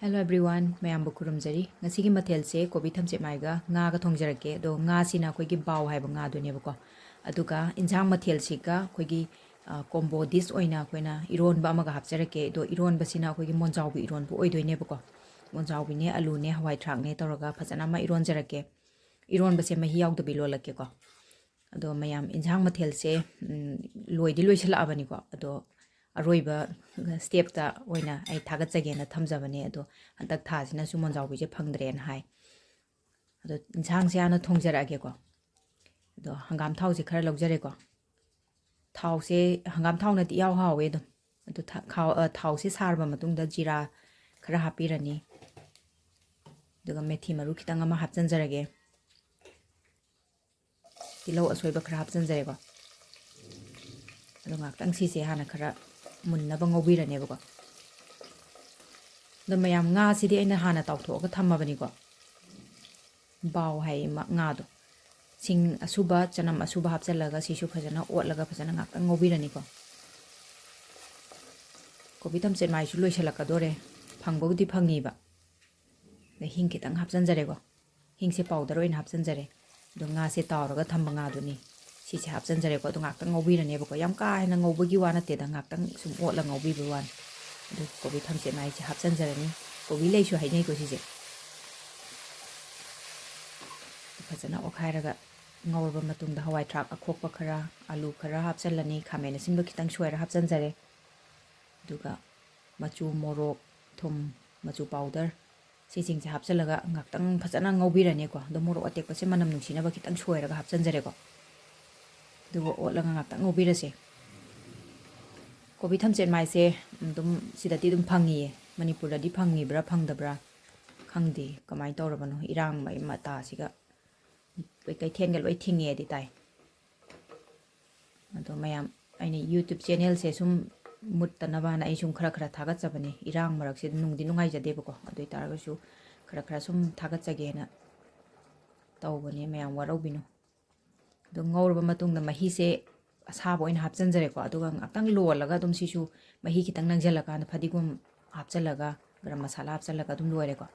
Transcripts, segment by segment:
Hello everyone, mayam bukurum jari. Ngasi ki mathel se kobi thamchetmai ga nga ga thongjarake do nga sina koi gi bao haiba nga do nebako. Aduga injang mathel si ga koi gi combo dish oina koina Eronba amaga hapjarake do Eronba sina koi gi Monshaobi Eronba oidoi nebako. Monshaobi ne alu ne hawai thrak ne tawraga phajana ma Eron jarake. Eronba se mahi yaudbi lolake ko. Ado mayam injang mathel se loidi loisala abani ko. Ado aroiba step ta oina ai thagat jagena thamjabane ado hantak tha sina su Monshaobi je phangdren hai ado injang se ana thongjarage ko ado hangam thau se khara logjare ko thau se hangam thau na ti yaw hawe do ado thau se sarba matung da jira khara hapirani daga methi maru khitang ama hapjan jarage tilo asoiba khara hapjan jare ko ado ngaktang si se hana khara munna ba ngobirane ba ko do mayam nga si di aina hana tawtho ga thammabani ko bao hai ma nga do sing asuba chanam asuba hapchalaga sisu phajana otlaga phajana ngaktang ngobirani ko kobi thamchetmai su loisalaka dore phangbodi phangi ba de hing kitang hapjan jare ko hing se powder oin hapjan jare do nga se tawraga thamma nga do ni si se hapjan jare ko do ngaktang ngobirane ba ko yam ka haina ngobagi wana te da ngaktang sum otla ngobi ba wan do kobi thamchetmai se hapjan jare ni kobi lei su hainai ko si je phajana okhairaga ngawrba matungda hawai thrak akhokpa khara alu khara hapchalani khamena simba kitang soira hapjan jare duga machu morok thum machu powder si sing se hapchalaga ngaktang phajana ngobirane ko do morok atek pa se manam nungsina ba kitang soiraga hapjan jare ko dugo otlaga ngaktang ngobirase kobi thamchetmai se dum sidati dum phangi Manipuri di phangi bra phangdabra khangdi kamai tawrabano irang mai mata siga kai thengal loi thinge di tai ado mayam aini YouTube channel se sum muttanaba na ai sum khara khara thagat chabani irang marak se nungdi nungai jade bako adoi taraga su khara khara sum thagat chage na tawbani mayam warobino do ngawrba matungda mahi se asaba oin hapjan jare ko aduga ngakang lolaga dum sisu mahi kitang nangjalaga na phadigum hapchalaga garam masala hapchalaga dum loire ko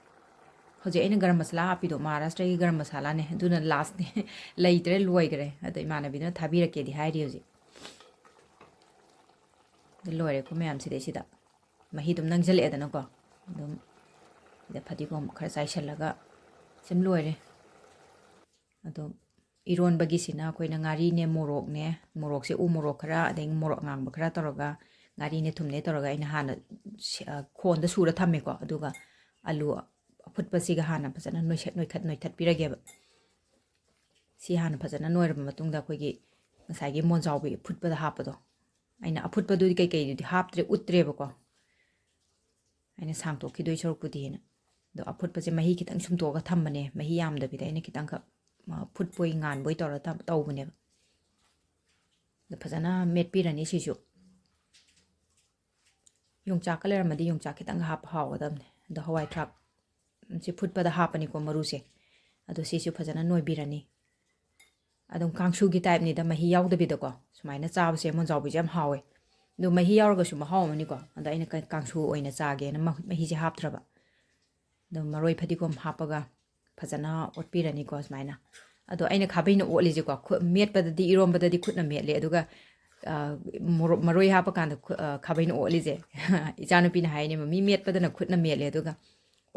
hoje aina garam masala hapido Maharashtra gi garam masala ne duna last ne leitre loigre adai manabi na thabirake di hairi hoje de loire ko mayam side sida mahi dum nangjale edana ko dum de phadigum khara saisalaga sim loire ado Eronba gi sina koina ngari ne morok se u morok khara adeng morok ngangba khara toroga ngari ne thumne toroga ina hana khon da sura thamme ko aduga alu phutpa siga hana phajana noithat pirage si hana phajana noirba matungda koigi ngasai Monshaobi phutpa da hapado aina aphutpa du kai kai du haptre utre ba ko aina sangto khidoi chorok pudi na do aphutpa je mahi kitang sumto ga thammane mahi yamda bida aina kitang ka phut boy ngan boy tora tawbune da phajana met pirani sisu yongchak kaler madi yongchak kitang hap hawadamne do hawai thrak si phutpa da hapani ko maru se ado sisu phajana noi birani adum kangshu gi type ni da mahi yawdabi da ko sumaina chaab se Monshaobi jam hawe do mahi yawraga su mahaw mani ko anda ina kangshu oina chaage na mahi je haptraba do maroi phadikom hapaga phajana otpirani ko sumaina ado aina khabaina oli je ko metpa da di Eronba da di khutna metle aduga maroi hapa kan khabaina oli je ichanu pina haine mi metpa da na khutna metle aduga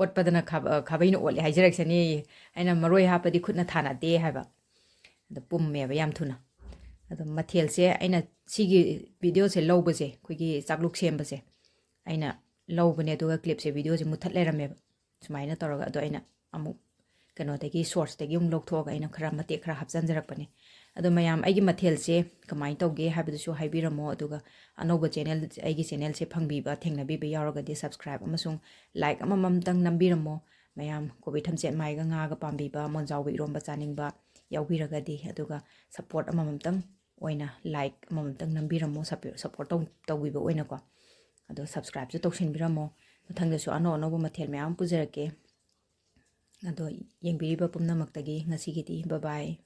otpa da na khabaina oli haijareksani aina maroi hapa di khutna thana de haba ado pum me ba yam thuna ado mathel se aina sigi video se lawba se khoigi chakluk semba se aina lawbane aduga clip se video se muthat lerame sumaina toroga ado aina amu kano tagi source tagi lokthoga aina khara mate khara hapjan jarakpane ado mayam aigi mathel se kamai tawge habidusu haibiramo aduga anoba channel aigi channel se phangbiba thengnabi ba yaraga di subscribe amasung like amamamtang nambiramo mayam kobi thamchetmai ga nga ga pambiba Monshaobi Eronba chaningba yawbiraga di aduga support amamamtang oina like amamamtang nambiramo support tawbiba oina ko ado subscribe ju tawsinbiramo mathangdasu ano mathel mayam pujarake ado yengbiriba pumnamak tagi ngasigidi bye bye